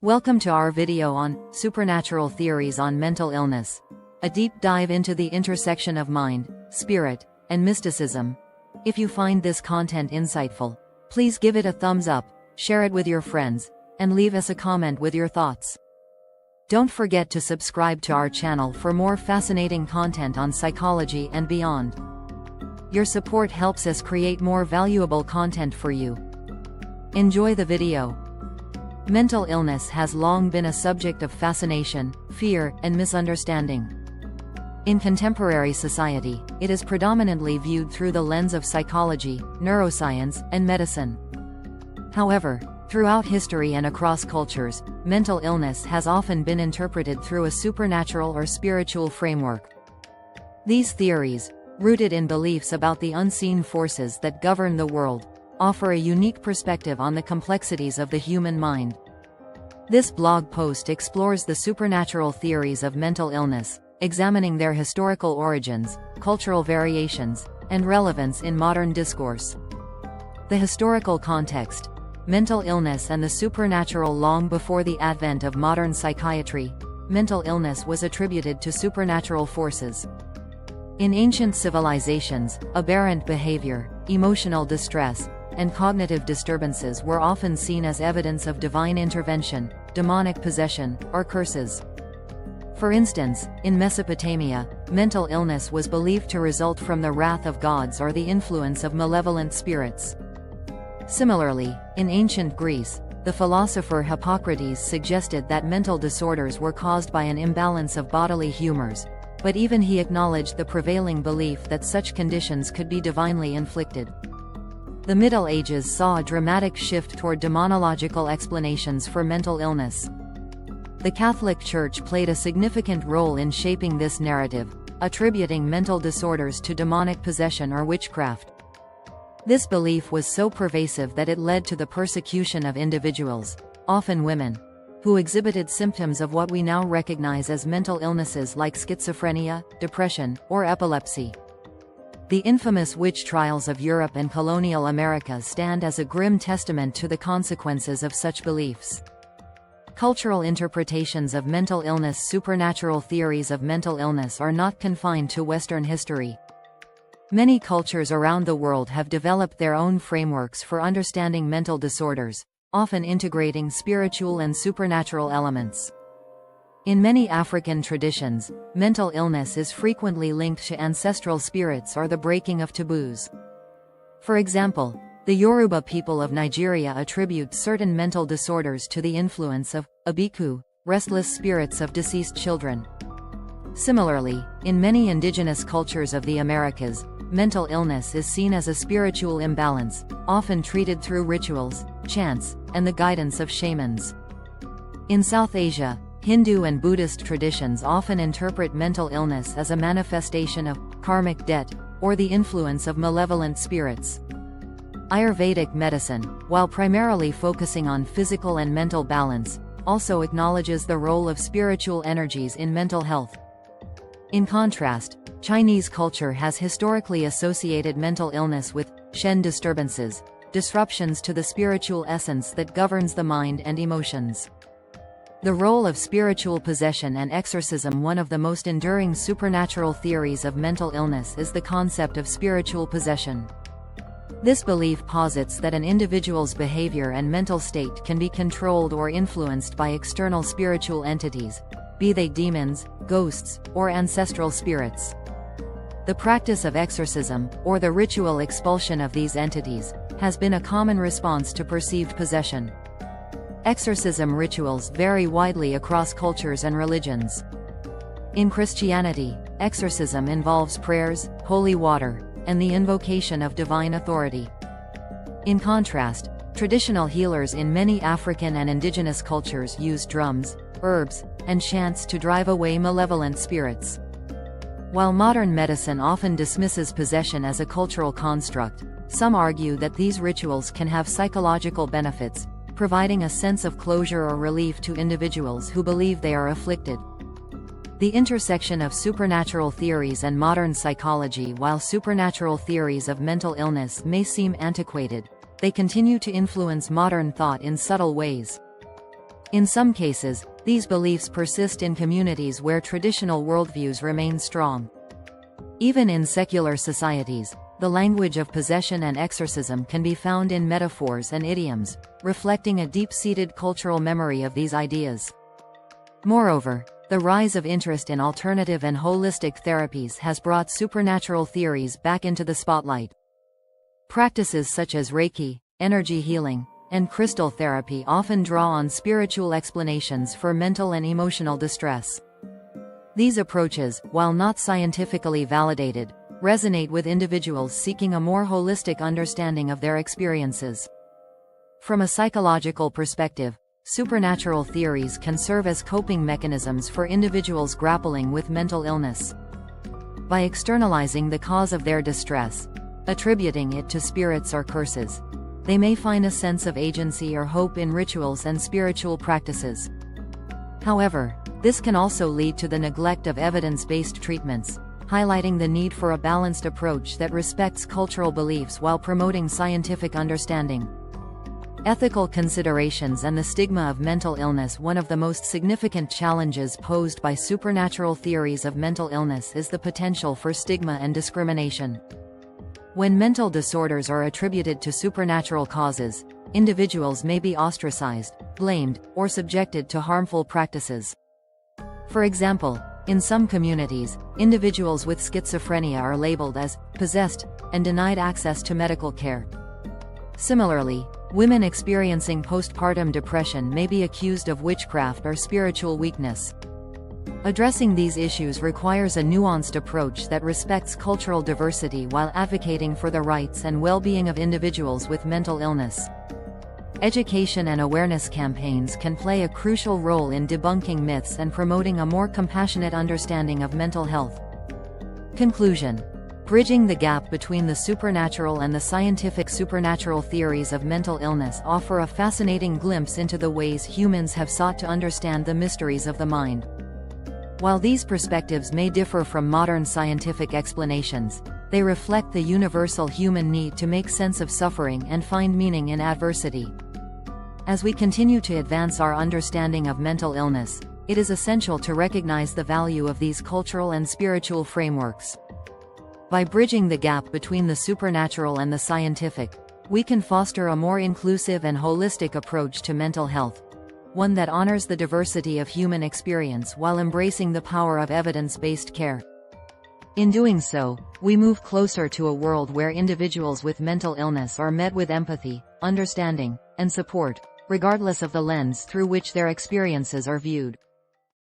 Welcome to our video on supernatural theories on mental illness, a deep dive into the intersection of mind, spirit, and mysticism. If you find this content insightful, please give it a thumbs up, share it with your friends, and leave us a comment with your thoughts. Don't forget to subscribe to our channel for more fascinating content on psychology and beyond. Your support helps us create more valuable content for you. Enjoy the video. Mental illness has long been a subject of fascination, fear, and misunderstanding. In contemporary society, it is predominantly viewed through the lens of psychology, neuroscience, and medicine. However, throughout history and across cultures, mental illness has often been interpreted through a supernatural or spiritual framework. These theories, rooted in beliefs about the unseen forces that govern the world, offer a unique perspective on the complexities of the human mind. This blog post explores the supernatural theories of mental illness, examining their historical origins, cultural variations, and relevance in modern discourse. The historical context: mental illness and the supernatural. Long before the advent of modern psychiatry, mental illness was attributed to supernatural forces. In ancient civilizations, aberrant behavior, emotional distress, and cognitive disturbances were often seen as evidence of divine intervention, demonic possession, or curses. For instance, in Mesopotamia, mental illness was believed to result from the wrath of gods or the influence of malevolent spirits. Similarly, in ancient Greece, the philosopher Hippocrates suggested that mental disorders were caused by an imbalance of bodily humors, but even he acknowledged the prevailing belief that such conditions could be divinely inflicted. The Middle Ages saw a dramatic shift toward demonological explanations for mental illness. The Catholic Church played a significant role in shaping this narrative, attributing mental disorders to demonic possession or witchcraft. This belief was so pervasive that it led to the persecution of individuals, often women, who exhibited symptoms of what we now recognize as mental illnesses like schizophrenia, depression, or epilepsy. The infamous witch trials of Europe and colonial America stand as a grim testament to the consequences of such beliefs. Cultural interpretations of mental illness. Supernatural theories of mental illness are not confined to Western history. Many cultures around the world have developed their own frameworks for understanding mental disorders, often integrating spiritual and supernatural elements. In many African traditions, mental illness is frequently linked to ancestral spirits or the breaking of taboos. For example, the Yoruba people of Nigeria attribute certain mental disorders to the influence of abiku, restless spirits of deceased children. Similarly, in many indigenous cultures of the Americas, mental illness is seen as a spiritual imbalance, often treated through rituals, chants, and the guidance of shamans. In South Asia, Hindu and Buddhist traditions often interpret mental illness as a manifestation of karmic debt, or the influence of malevolent spirits. Ayurvedic medicine, while primarily focusing on physical and mental balance, also acknowledges the role of spiritual energies in mental health. In contrast, Chinese culture has historically associated mental illness with Shen disturbances, disruptions to the spiritual essence that governs the mind and emotions. The role of spiritual possession and exorcism. One of the most enduring supernatural theories of mental illness is the concept of spiritual possession. This belief posits that an individual's behavior and mental state can be controlled or influenced by external spiritual entities, be they demons, ghosts, or ancestral spirits. The practice of exorcism, or the ritual expulsion of these entities, has been a common response to perceived possession. Exorcism rituals vary widely across cultures and religions. In Christianity, exorcism involves prayers, holy water, and the invocation of divine authority. In contrast, traditional healers in many African and indigenous cultures use drums, herbs, and chants to drive away malevolent spirits. While modern medicine often dismisses possession as a cultural construct, some argue that these rituals can have psychological benefits, providing a sense of closure or relief to individuals who believe they are afflicted. The intersection of supernatural theories and modern psychology. While supernatural theories of mental illness may seem antiquated, they continue to influence modern thought in subtle ways. In some cases, these beliefs persist in communities where traditional worldviews remain strong. Even in secular societies, the language of possession and exorcism can be found in metaphors and idioms, reflecting a deep-seated cultural memory of these ideas. Moreover, the rise of interest in alternative and holistic therapies has brought supernatural theories back into the spotlight. Practices such as Reiki, energy healing, and crystal therapy often draw on spiritual explanations for mental and emotional distress. These approaches, while not scientifically validated, resonate with individuals seeking a more holistic understanding of their experiences. From a psychological perspective, supernatural theories can serve as coping mechanisms for individuals grappling with mental illness. By externalizing the cause of their distress, attributing it to spirits or curses, they may find a sense of agency or hope in rituals and spiritual practices. However, this can also lead to the neglect of evidence-based treatments, highlighting the need for a balanced approach that respects cultural beliefs while promoting scientific understanding. Ethical considerations and the stigma of mental illness. One of the most significant challenges posed by supernatural theories of mental illness is the potential for stigma and discrimination. When mental disorders are attributed to supernatural causes, individuals may be ostracized, blamed, or subjected to harmful practices. For example, in some communities, individuals with schizophrenia are labeled as possessed and denied access to medical care. Similarly, women experiencing postpartum depression may be accused of witchcraft or spiritual weakness. Addressing these issues requires a nuanced approach that respects cultural diversity while advocating for the rights and well-being of individuals with mental illness. Education and awareness campaigns can play a crucial role in debunking myths and promoting a more compassionate understanding of mental health. Conclusion: bridging the gap between the supernatural and the scientific. Supernatural theories of mental illness offer a fascinating glimpse into the ways humans have sought to understand the mysteries of the mind. While these perspectives may differ from modern scientific explanations, they reflect the universal human need to make sense of suffering and find meaning in adversity. As we continue to advance our understanding of mental illness, it is essential to recognize the value of these cultural and spiritual frameworks. By bridging the gap between the supernatural and the scientific, we can foster a more inclusive and holistic approach to mental health, one that honors the diversity of human experience while embracing the power of evidence-based care. In doing so, we move closer to a world where individuals with mental illness are met with empathy, understanding, and support, regardless of the lens through which their experiences are viewed.